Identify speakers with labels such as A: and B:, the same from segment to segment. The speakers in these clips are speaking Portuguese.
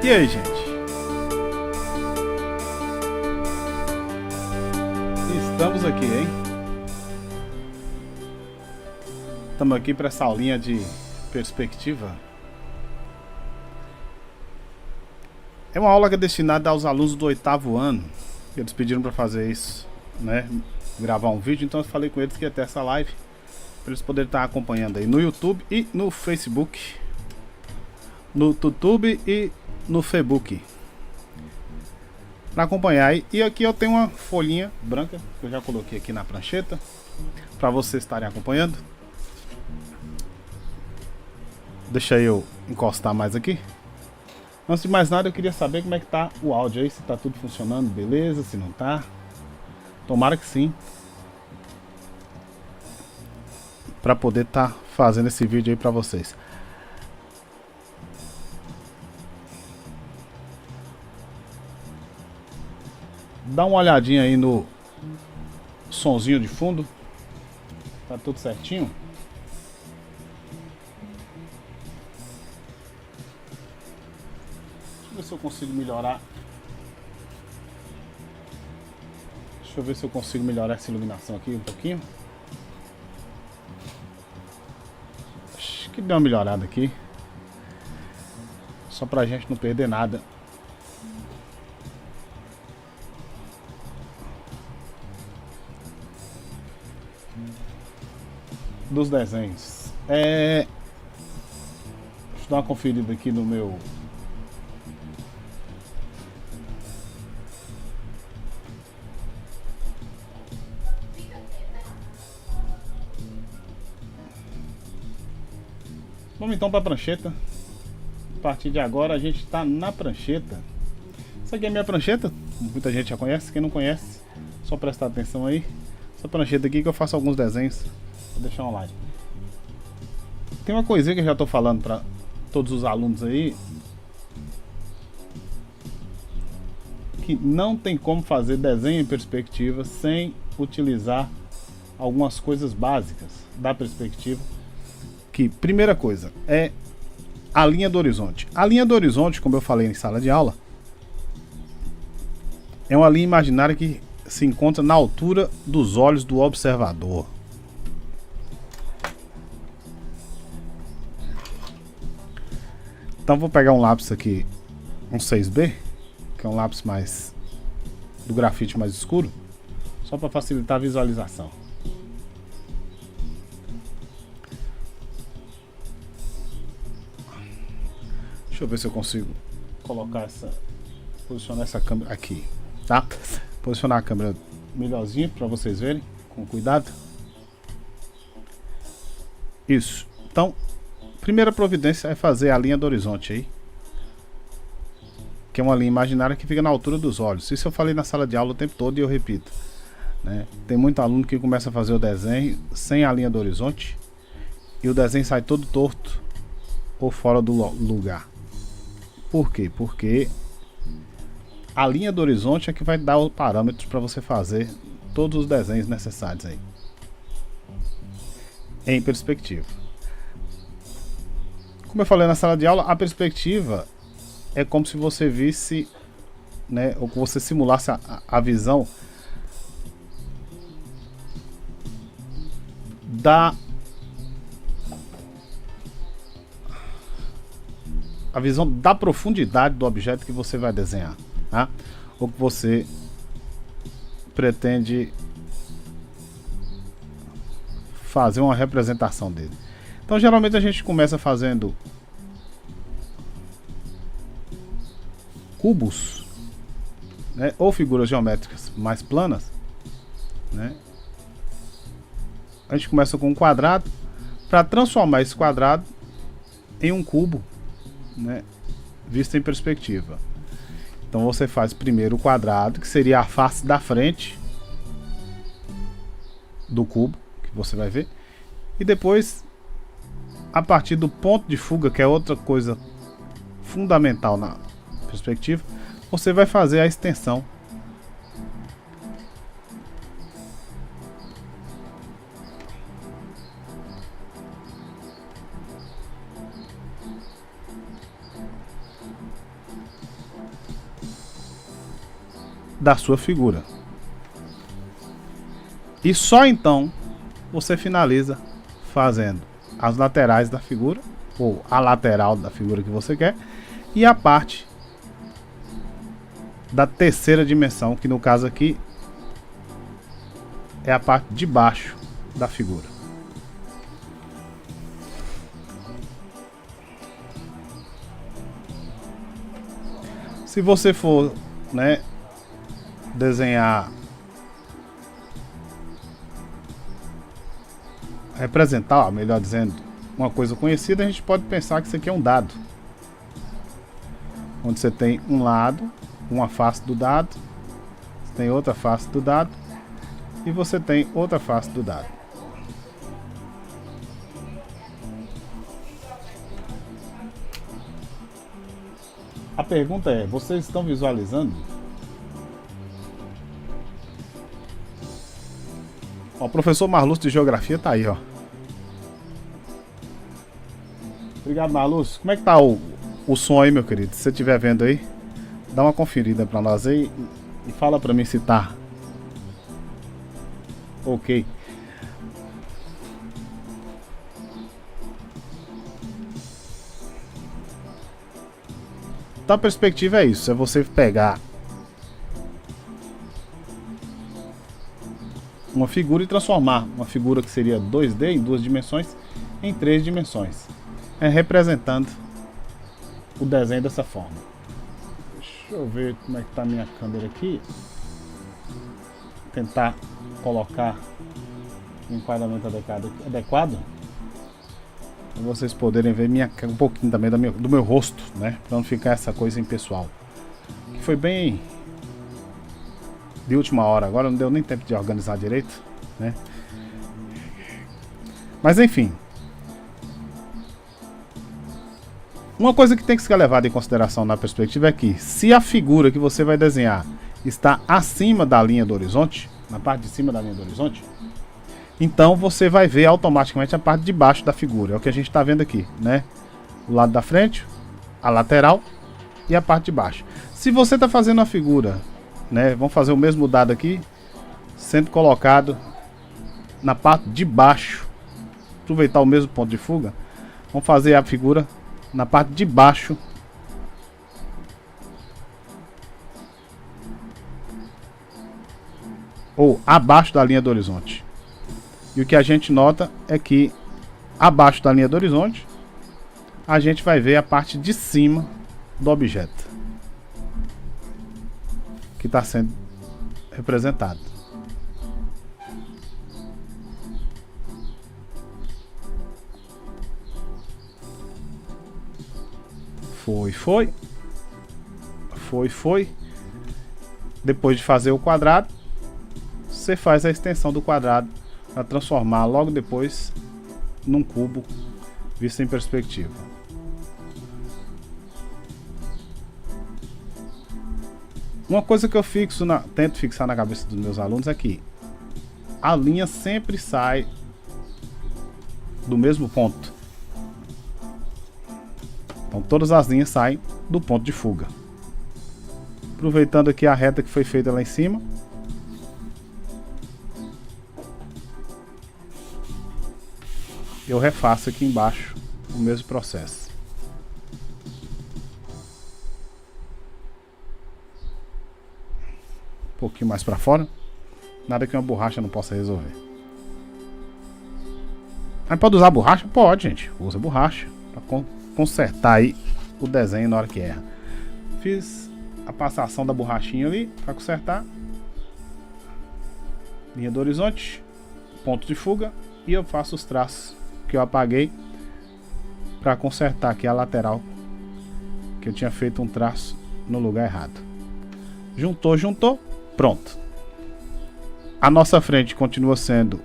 A: E aí, gente? Estamos aqui, hein? Estamos aqui para essa aulinha de perspectiva. É uma aula que é destinada aos alunos do 8º ano. Eles pediram para fazer isso, né? Gravar um vídeo, então eu falei com eles que ia ter essa live para eles poderem estar acompanhando aí no YouTube e no Facebook, no YouTube e no Facebook, para acompanhar aí. E aqui eu tenho uma folhinha branca que eu já coloquei aqui na prancheta para vocês estarem acompanhando. Deixa eu encostar mais aqui. Antes de mais nada, eu queria saber como é que tá o áudio aí, se tá tudo funcionando, beleza, se não tá. Tomara que sim, para poder estar fazendo esse vídeo aí para vocês. Dá uma olhadinha aí no sonzinho de fundo. Tá tudo certinho? Deixa eu ver se eu consigo melhorar. Deixa eu ver se eu consigo melhorar essa iluminação aqui um pouquinho. Acho que deu uma melhorada aqui. Só pra gente não perder nada. Dos desenhos. Deixa eu dar uma conferida aqui no meu. Vamos então para a prancheta. A partir de agora a gente está na prancheta. Isso aqui é minha prancheta. Muita gente já conhece. Quem não conhece, só prestar atenção aí. Essa prancheta aqui que eu faço alguns desenhos. Vou deixar um like. Tem uma coisinha que eu já estou falando para todos os alunos aí, que não tem como fazer desenho em perspectiva sem utilizar algumas coisas básicas da perspectiva. Que, primeira coisa, é a linha do horizonte. A linha do horizonte, como eu falei em sala de aula, é uma linha imaginária que se encontra na altura dos olhos do observador. Então vou pegar um lápis aqui, um 6B, que é um lápis mais do grafite mais escuro, só para facilitar a visualização. Deixa eu ver se eu consigo colocar posicionar essa câmera aqui, tá? Posicionar a câmera melhorzinho para vocês verem, com cuidado. Isso. Então, primeira providência é fazer a linha do horizonte aí, que é uma linha imaginária que fica na altura dos olhos. Isso eu falei na sala de aula o tempo todo e eu repito, né? Tem muito aluno que começa a fazer o desenho sem a linha do horizonte e o desenho sai todo torto ou fora do lugar. Por quê? Porque a linha do horizonte é que vai dar os parâmetros para você fazer todos os desenhos necessários aí em perspectiva. Como eu falei na sala de aula, a perspectiva é como se você visse, né, ou que você simulasse a visão da profundidade do objeto que você vai desenhar, tá? Ou que você pretende fazer uma representação dele. Então geralmente a gente começa fazendo cubos, né, ou figuras geométricas mais planas, né? A gente começa com um quadrado para transformar esse quadrado em um cubo, né, visto em perspectiva. Então você faz primeiro o quadrado, que seria a face da frente do cubo, que você vai ver, e depois, a partir do ponto de fuga, que é outra coisa fundamental na perspectiva, você vai fazer a extensão da sua figura. E só então você finaliza fazendo as laterais da figura, ou a lateral da figura que você quer, e a parte da terceira dimensão, que no caso aqui é a parte de baixo da figura. Se você for, né, desenhar, representar, melhor dizendo, uma coisa conhecida, a gente pode pensar que isso aqui é um dado, onde você tem um lado, uma face do dado, você tem outra face do dado e você tem outra face do dado. A pergunta é, vocês estão visualizando? Ó, o professor Marlúcio de Geografia tá aí, ó. Obrigado, Marlúcio. Como é que tá o som aí, meu querido? Se você estiver vendo aí, dá uma conferida pra nós aí e fala pra mim se tá ok. Então a perspectiva é isso, é você pegar uma figura e transformar uma figura que seria 2D em 2 dimensões em 3 dimensões, representando o desenho dessa forma. Deixa eu ver como é que tá a minha câmera aqui, tentar colocar um enquadramento adequado para vocês poderem ver um pouquinho também do meu rosto, né, para não ficar essa coisa impessoal, que foi bem de última hora, agora não deu nem tempo de organizar direito, né? Mas enfim, uma coisa que tem que ser levada em consideração na perspectiva é que se a figura que você vai desenhar está acima da linha do horizonte, na parte de cima da linha do horizonte, então você vai ver automaticamente a parte de baixo da figura. É o que a gente está vendo aqui, né? O lado da frente, a lateral e a parte de baixo. Se você está fazendo uma figura, né? Vamos fazer o mesmo dado aqui, sendo colocado na parte de baixo. Aproveitar o mesmo ponto de fuga. Vamos fazer a figura na parte de baixo ou abaixo da linha do horizonte. E o que a gente nota é que abaixo da linha do horizonte a gente vai ver a parte de cima do objeto que está sendo representado. Foi. Depois de fazer o quadrado, você faz a extensão do quadrado para transformar logo depois num cubo visto em perspectiva. Uma coisa que eu tento fixar na cabeça dos meus alunos é que a linha sempre sai do mesmo ponto. Então todas as linhas saem do ponto de fuga. Aproveitando aqui a reta que foi feita lá em cima, eu refaço aqui embaixo o mesmo processo. Um pouquinho mais para fora. Nada que uma borracha não possa resolver. Mas pode usar borracha? Pode, gente. Usa borracha para consertar aí o desenho na hora que erra. Fiz a passação da borrachinha ali para consertar. Linha do horizonte, ponto de fuga, e eu faço os traços que eu apaguei para consertar aqui a lateral, que eu tinha feito um traço no lugar errado. Juntou, pronto. A nossa frente continua sendo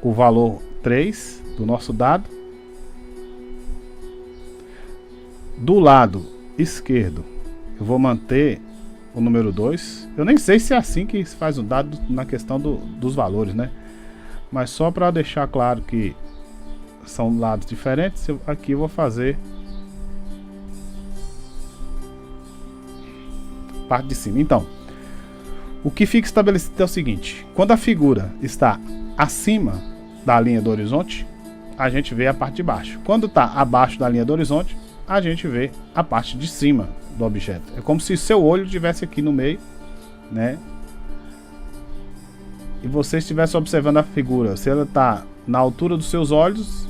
A: o valor 3 do nosso dado. Do lado esquerdo eu vou manter o número 2. Eu nem sei se é assim que se faz o dado na questão dos valores, né? Mas só para deixar claro que são lados diferentes, aqui eu vou fazer parte de cima. Então, o que fica estabelecido é o seguinte: quando a figura está acima da linha do horizonte, a gente vê a parte de baixo. Quando está abaixo da linha do horizonte, a gente vê a parte de cima do objeto. É como se seu olho estivesse aqui no meio, né? E você estivesse observando a figura. Se ela está na altura dos seus olhos,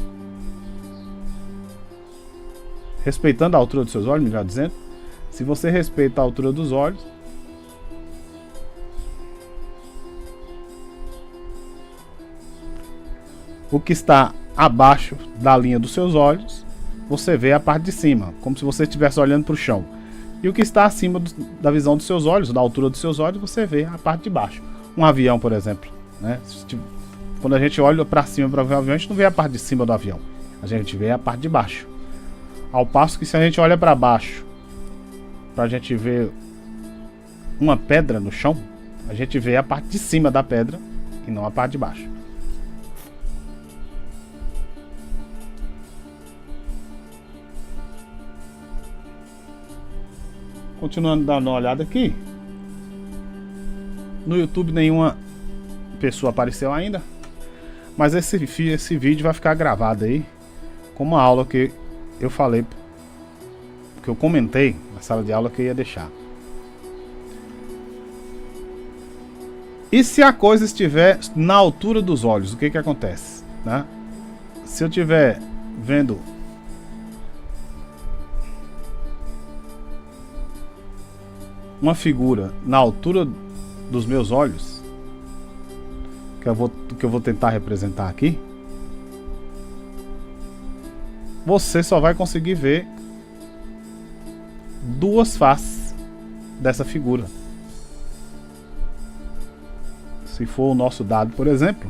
A: respeitando a altura dos seus olhos, melhor dizendo, se você respeita a altura dos olhos, o que está abaixo da linha dos seus olhos, você vê a parte de cima, como se você estivesse olhando para o chão. E o que está acima da visão dos seus olhos, da altura dos seus olhos, você vê a parte de baixo. Um avião, por exemplo, né? Quando a gente olha para cima para ver o avião, a gente não vê a parte de cima do avião, a gente vê a parte de baixo. Ao passo que se a gente olha para baixo, para a gente ver uma pedra no chão, a gente vê a parte de cima da pedra e não a parte de baixo. Continuando dando uma olhada aqui. No YouTube nenhuma pessoa apareceu ainda, mas esse vídeo vai ficar gravado aí como uma aula que eu falei, que eu comentei na sala de aula que eu ia deixar. E se a coisa estiver na altura dos olhos, o que acontece, né? Se eu estiver vendo uma figura na altura dos meus olhos, que eu vou tentar representar aqui, você só vai conseguir ver duas faces dessa figura. Se for o nosso dado, por exemplo,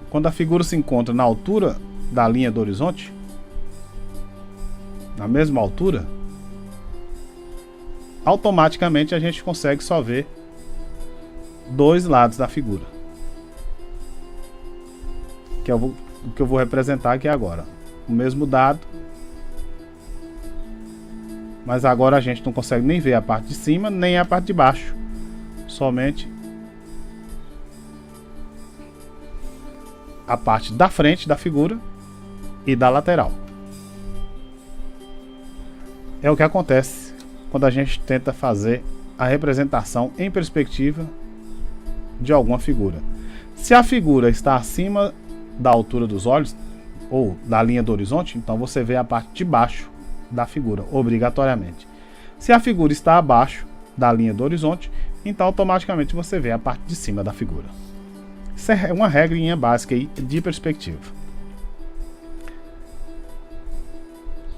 A: quando a figura se encontra na altura da linha do horizonte, na mesma altura, automaticamente a gente consegue só ver dois lados da figura, que é o que eu vou representar aqui agora. O mesmo dado, mas agora a gente não consegue nem ver a parte de cima nem a parte de baixo, somente a parte da frente da figura e da lateral. É o que acontece quando a gente tenta fazer a representação em perspectiva de alguma figura. Se a figura está acima da altura dos olhos ou da linha do horizonte, então você vê a parte de baixo da figura, obrigatoriamente. Se a figura está abaixo da linha do horizonte, então automaticamente você vê a parte de cima da figura. Isso é uma regrinha básica aí de perspectiva.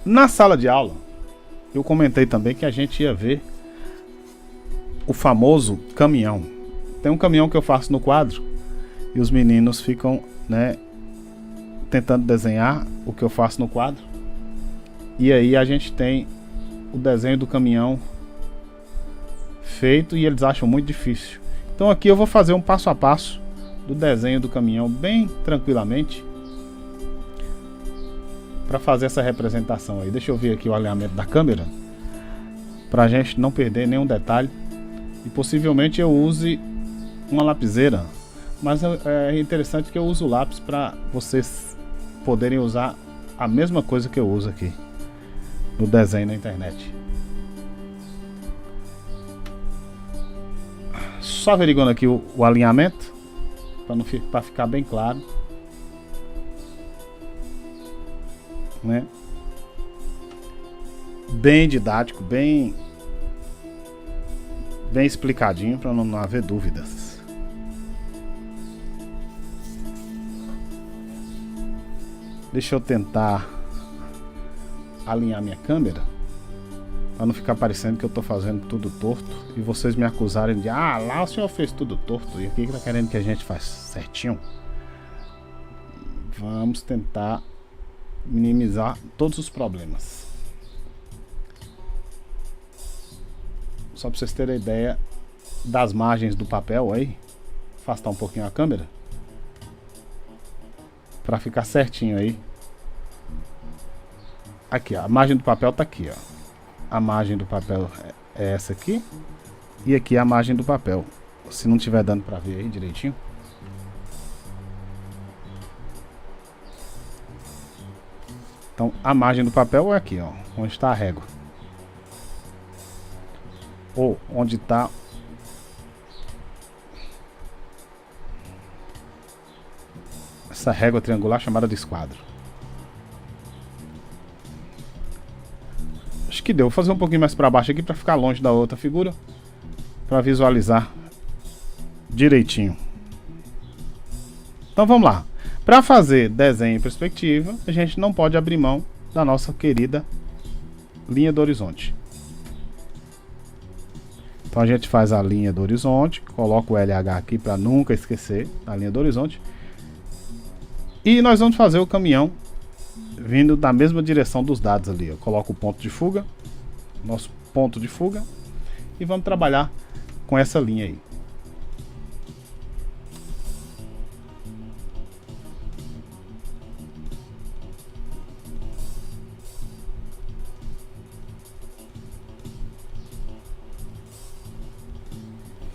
A: Na sala de aula, eu comentei também que a gente ia ver o famoso caminhão. Tem um caminhão que eu faço no quadro e os meninos ficam, né, tentando desenhar o que eu faço no quadro. E aí a gente tem o desenho do caminhão feito e eles acham muito difícil. Então aqui eu vou fazer um passo a passo do desenho do caminhão bem tranquilamente, para fazer essa representação aí. Deixa eu ver aqui o alinhamento da câmera, para a gente não perder nenhum detalhe. E possivelmente eu use uma lapiseira, mas é interessante que eu use o lápis para vocês poderem usar a mesma coisa que eu uso aqui no desenho na internet. Só averiguando aqui o alinhamento para ficar bem claro, né? Bem didático, bem explicadinho, para não haver dúvidas. Deixa eu tentar alinhar minha câmera para não ficar parecendo que eu tô fazendo tudo torto e vocês me acusarem de lá o senhor fez tudo torto e aqui que tá querendo que a gente faz certinho. Vamos tentar minimizar todos os problemas. Só para vocês terem ideia das margens do papel aí, afastar um pouquinho a câmera para ficar certinho aí. Aqui, ó, a margem do papel tá aqui, ó. a margem do papel é essa aqui. E aqui a margem do papel. Se não tiver dando pra ver aí direitinho. Então a margem do papel é aqui, ó, onde está a régua. Ou onde está essa régua triangular chamada de esquadro. Acho que deu. Vou fazer um pouquinho mais para baixo aqui para ficar longe da outra figura, para visualizar direitinho. Então vamos lá. Para fazer desenho em perspectiva, a gente não pode abrir mão da nossa querida linha do horizonte. Então a gente faz a linha do horizonte, coloca o LH aqui para nunca esquecer a linha do horizonte. E nós vamos fazer o caminhão vindo da mesma direção dos dados ali. Eu coloco o ponto de fuga, nosso ponto de fuga, e vamos trabalhar com essa linha aí.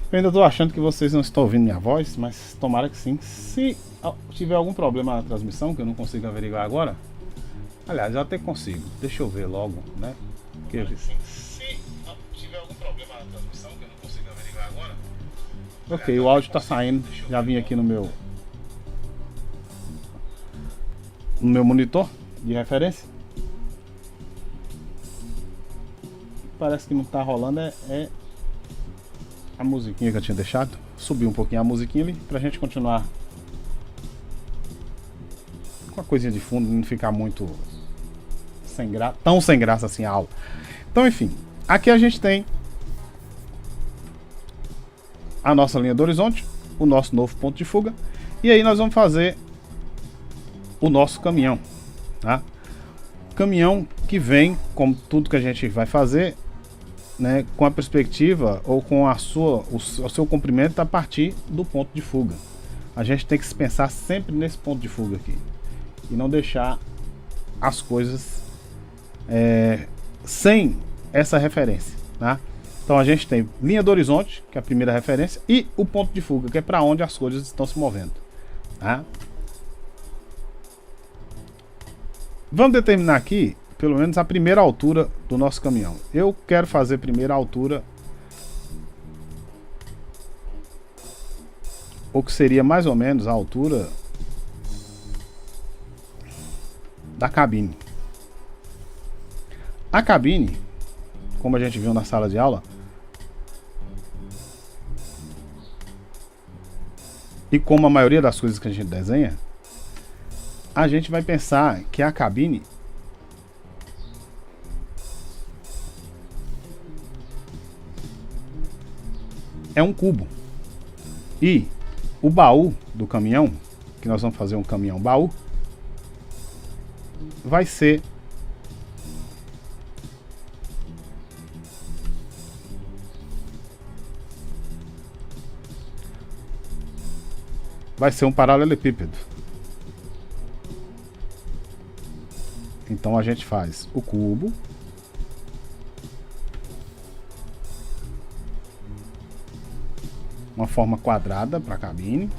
A: Eu ainda estou achando que vocês não estão ouvindo minha voz, mas tomara que sim. Se tiver algum problema na transmissão, que eu não consigo averiguar agora, aliás, eu até consigo. Deixa eu ver logo, né? Se tiver algum problema na transmissão, que eu não consigo averiguar agora. Ok, o áudio está saindo. Já vim aqui no meu monitor de referência. Parece que não está rolando, é a musiquinha que eu tinha deixado. Subir um pouquinho a musiquinha ali pra gente continuar com a coisinha de fundo, não ficar muito sem graça, tão sem graça assim a aula. Então, enfim, aqui a gente tem a nossa linha do horizonte, o nosso novo ponto de fuga, e aí nós vamos fazer o nosso caminhão, tá? Caminhão que vem, como tudo que a gente vai fazer, né, com a perspectiva ou com o seu comprimento a partir do ponto de fuga. A gente tem que se pensar sempre nesse ponto de fuga aqui e não deixar as coisas sem essa referência, tá? Então a gente tem linha do horizonte, que é a primeira referência, e o ponto de fuga, que é para onde as coisas estão se movendo, tá? Vamos determinar aqui pelo menos a primeira altura do nosso caminhão. Eu quero fazer primeiro a altura, o que seria mais ou menos a altura da cabine. A cabine, como a gente viu na sala de aula, e como a maioria das coisas que a gente desenha, a gente vai pensar que a cabine é um cubo. E o baú do caminhão, que nós vamos fazer um caminhão baú, vai ser um paralelepípedo. Então a gente faz o cubo, uma forma quadrada para a cabine,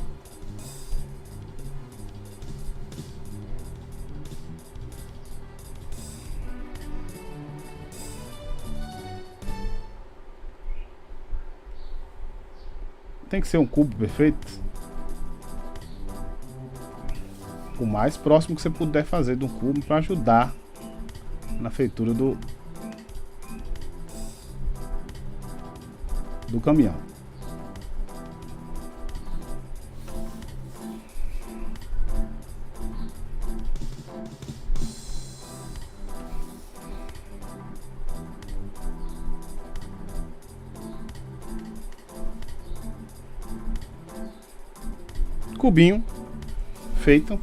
A: tem que ser um cubo perfeito, o mais próximo que você puder fazer de um cubo para ajudar na feitura do caminhão. Cubinho feito.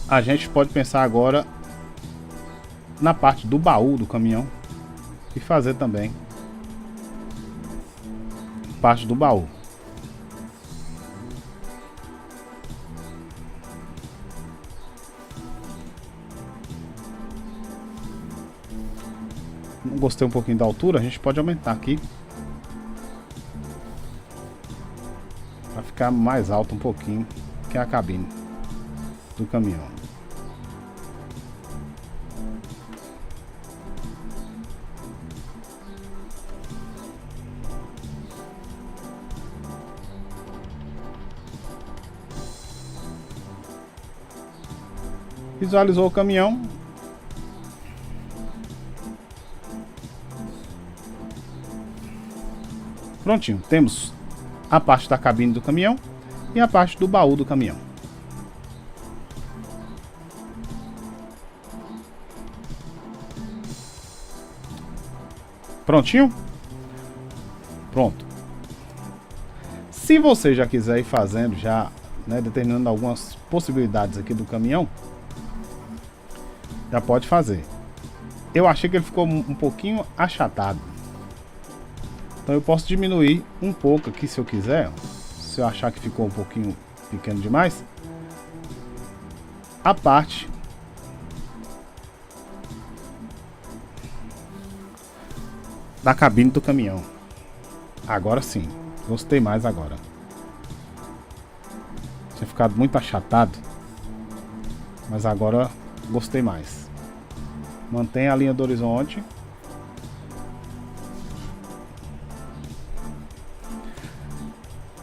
A: A gente pode pensar agora na parte do baú do caminhão e fazer também parte do baú. Não gostei um pouquinho da altura, a gente pode aumentar aqui. Para ficar mais alto um pouquinho, que é a cabine do caminhão. Visualizou o caminhão. Prontinho, temos a parte da cabine do caminhão e a parte do baú do caminhão. Prontinho? Pronto. Se você já quiser ir fazendo, já, né, determinando algumas possibilidades aqui do caminhão, já pode fazer. Eu achei que ele ficou um pouquinho achatado. Então eu posso diminuir um pouco aqui se eu quiser. Se eu achar que ficou um pouquinho pequeno demais. A parte da cabine do caminhão. Agora sim. Gostei mais agora. Tinha ficado muito achatado. Mas agora gostei mais. Mantém a linha do horizonte.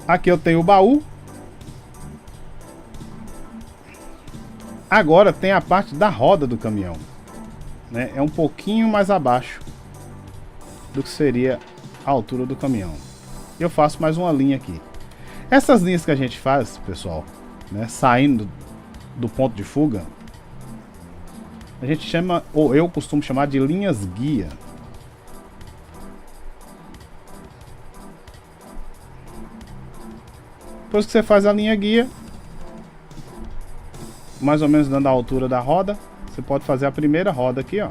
A: Aqui eu tenho o baú. Agora tem a parte da roda do caminhão, né? É um pouquinho mais abaixo do que seria a altura do caminhão. Eu faço mais uma linha aqui. Essas linhas que a gente faz, pessoal, né, saindo do ponto de fuga, a gente chama, ou eu costumo chamar de linhas guia. Depois que você faz a linha guia, mais ou menos dando a altura da roda, você pode fazer a primeira roda aqui, ó.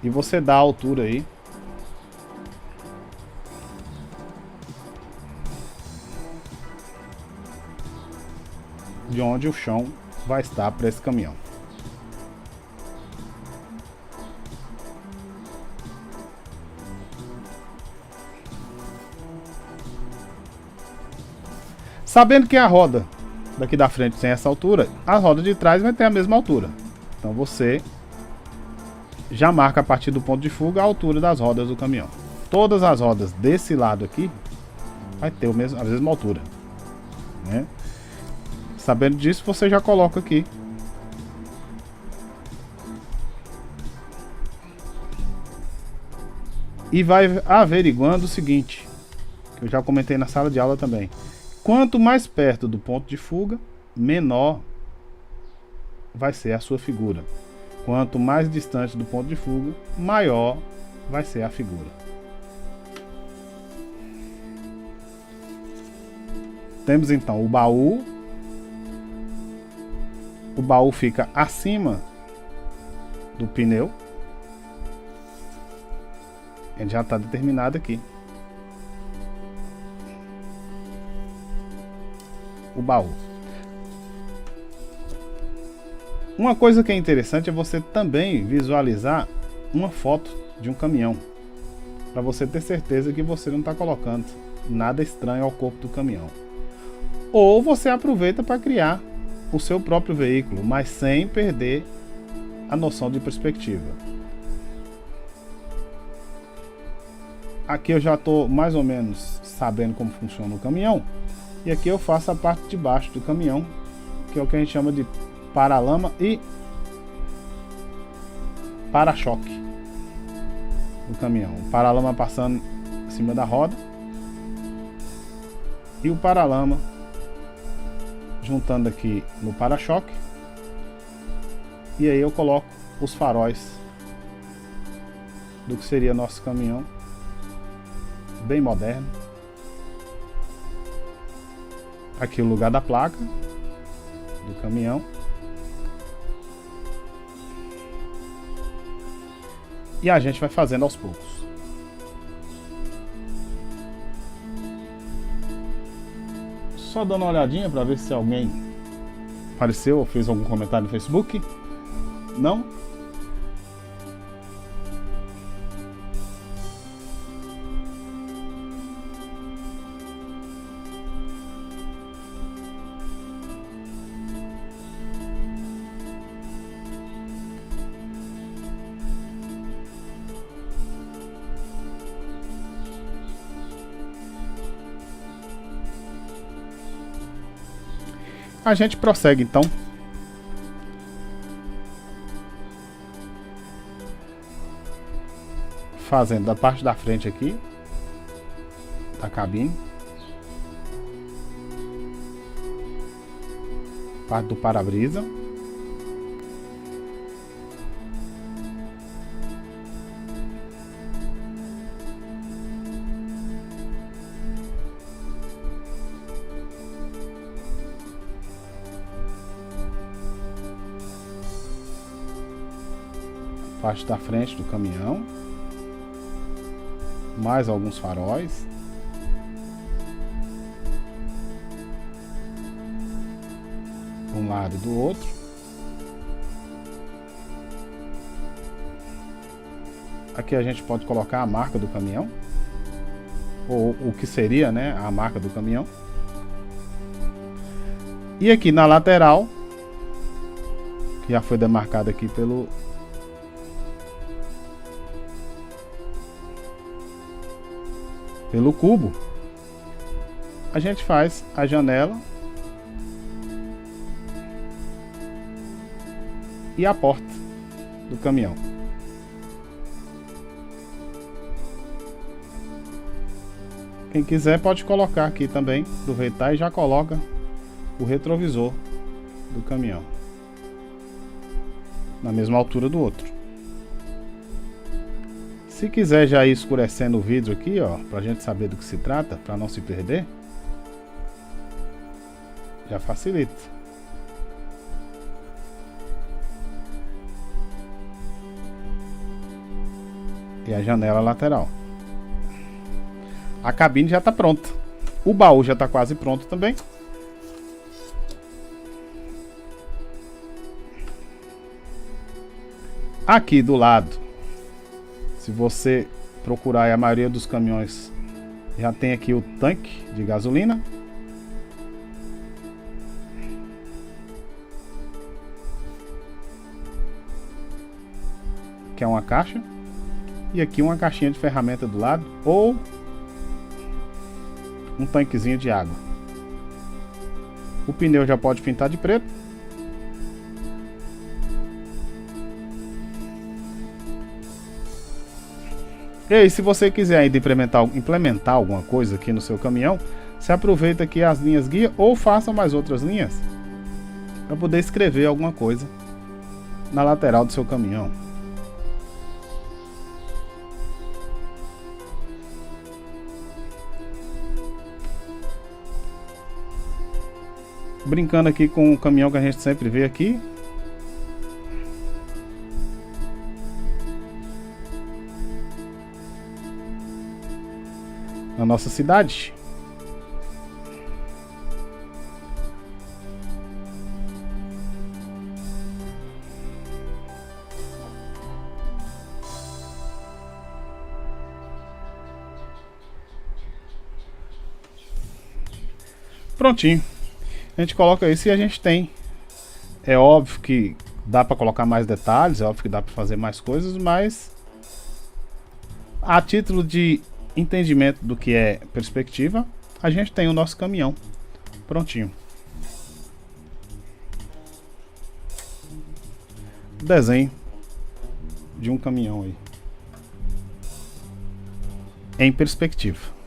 A: E você dá a altura aí. De onde o chão vai estar para esse caminhão. Sabendo que a roda daqui da frente tem essa altura, a roda de trás vai ter a mesma altura. Então você já marca a partir do ponto de fuga a altura das rodas do caminhão. Todas as rodas desse lado aqui vai ter a mesma altura, né? Sabendo disso, você já coloca aqui. E vai averiguando o seguinte, que eu já comentei na sala de aula também. Quanto mais perto do ponto de fuga, menor vai ser a sua figura. Quanto mais distante do ponto de fuga, maior vai ser a figura. Temos então o baú. O baú fica acima do pneu. Ele já está determinado aqui. O baú. Uma coisa que é interessante é você também visualizar uma foto de um caminhão, para você ter certeza que você não está colocando nada estranho ao corpo do caminhão. Ou você aproveita para criar o seu próprio veículo, mas sem perder a noção de perspectiva. Aqui eu já estou mais ou menos sabendo como funciona o caminhão. E aqui eu faço a parte de baixo do caminhão, que é o que a gente chama de paralama e para-choque do caminhão. O paralama passando em cima da roda e o paralama juntando aqui no para-choque. E aí eu coloco os faróis do que seria nosso caminhão, bem moderno. Aqui o lugar da placa do caminhão. E a gente vai fazendo aos poucos. Só dando uma olhadinha para ver se alguém apareceu ou fez algum comentário no Facebook. Não? A gente prossegue então. Fazendo da parte da frente aqui da cabine, parte do para-brisa, parte da frente do caminhão, mais alguns faróis, de um lado e do outro. Aqui a gente pode colocar a marca do caminhão, ou o que seria, né, a marca do caminhão. E aqui na lateral, que já foi demarcado aqui pelo cubo, a gente faz a janela e a porta do caminhão. Quem quiser pode colocar aqui também, aproveitar e já coloca o retrovisor do caminhão na mesma altura do outro. Se quiser já ir escurecendo o vidro aqui, ó, pra gente saber do que se trata, pra não se perder, já facilita. E a janela lateral. A cabine já tá pronta. O baú já tá quase pronto também. Aqui do lado, se você procurar, a maioria dos caminhões já tem aqui o tanque de gasolina. Que é uma caixa. E aqui uma caixinha de ferramenta do lado. Ou um tanquezinho de água. O pneu já pode pintar de preto. E aí, se você quiser ainda implementar alguma coisa aqui no seu caminhão, você aproveita aqui as linhas guia ou faça mais outras linhas para poder escrever alguma coisa na lateral do seu caminhão. Brincando aqui com o caminhão que a gente sempre vê aqui. Na nossa cidade. Prontinho. A gente coloca isso e a gente tem. É óbvio que dá para colocar mais detalhes, é óbvio que dá para fazer mais coisas, mas a título de entendimento do que é perspectiva, a gente tem o nosso caminhão prontinho. Desenho de um caminhão aí em perspectiva.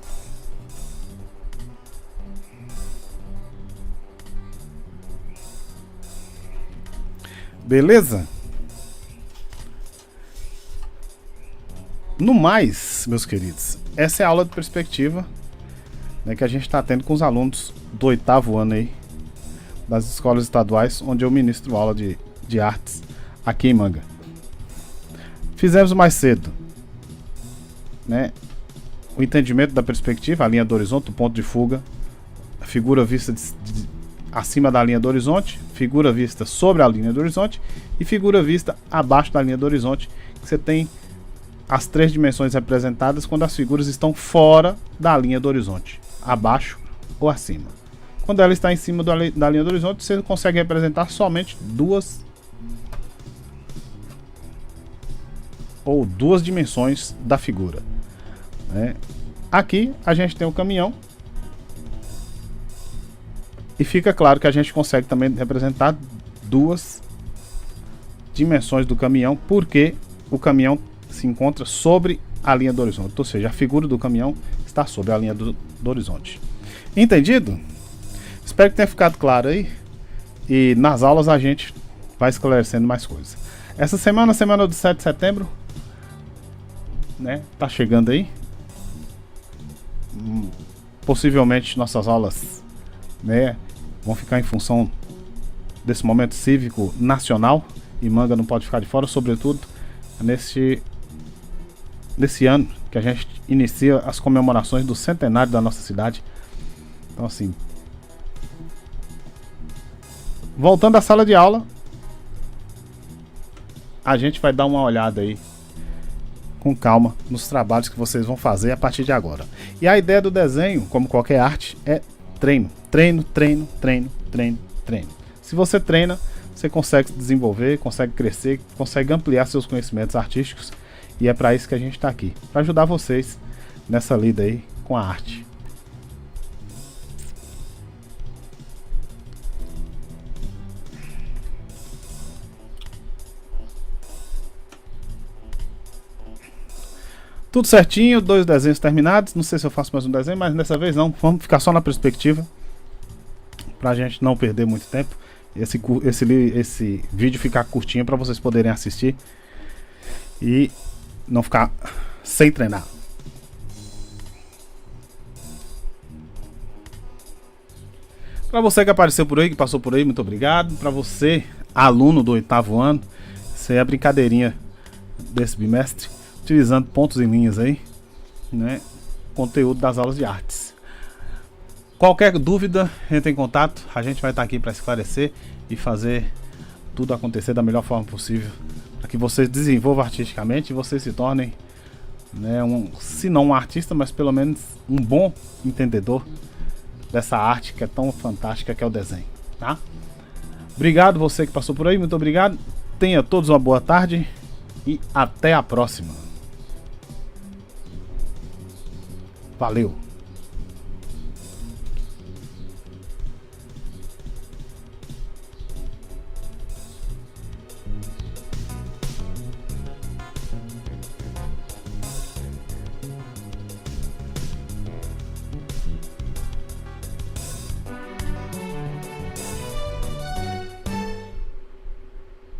A: Beleza? No mais, meus queridos, essa é a aula de perspectiva, né, que a gente está tendo com os alunos do 8º ano aí das escolas estaduais, onde eu ministro aula de artes aqui em Manga. Fizemos mais cedo, né, o entendimento da perspectiva, a linha do horizonte, o ponto de fuga, figura vista acima da linha do horizonte, figura vista sobre a linha do horizonte e figura vista abaixo da linha do horizonte. Você tem as 3 dimensões representadas quando as figuras estão fora da linha do horizonte, abaixo ou acima. Quando ela está em cima da linha do horizonte, você consegue representar somente duas dimensões da figura, né? Aqui a gente tem o caminhão e fica claro que a gente consegue também representar 2 dimensões do caminhão, porque o caminhão se encontra sobre a linha do horizonte, ou seja, a figura do caminhão está sobre a linha do horizonte. Entendido? Espero que tenha ficado claro aí, e nas aulas a gente vai esclarecendo mais coisas. Essa semana do 7 de setembro, né, tá chegando aí. Possivelmente nossas aulas, né, vão ficar em função desse momento cívico nacional, e Manga não pode ficar de fora, sobretudo nesse ano que a gente inicia as comemorações do centenário da nossa cidade. Então, assim, voltando à sala de aula, a gente vai dar uma olhada aí com calma nos trabalhos que vocês vão fazer a partir de agora. E a ideia do desenho, como qualquer arte, é treino. Treino, treino, treino, treino, treino. Se você treina, você consegue se desenvolver, consegue crescer, consegue ampliar seus conhecimentos artísticos. E é para isso que a gente está aqui, para ajudar vocês nessa lida aí com a arte. Tudo certinho, 2 desenhos terminados. Não sei se eu faço mais um desenho, mas dessa vez não. Vamos ficar só na perspectiva, pra gente não perder muito tempo. Esse vídeo ficar curtinho para vocês poderem assistir e não ficar sem treinar. Para você que apareceu por aí, que passou por aí, muito obrigado. Para você, aluno do 8º ano, isso aí é a brincadeirinha desse bimestre, utilizando pontos e linhas aí, né? Conteúdo das aulas de artes. Qualquer dúvida, entre em contato. A gente vai estar aqui para esclarecer e fazer tudo acontecer da melhor forma possível, para que vocês desenvolvam artisticamente e vocês se tornem, né, se não um artista, mas pelo menos um bom entendedor dessa arte que é tão fantástica, que é o desenho, tá? Obrigado você que passou por aí, muito obrigado. Tenha todos uma boa tarde e até a próxima. Valeu!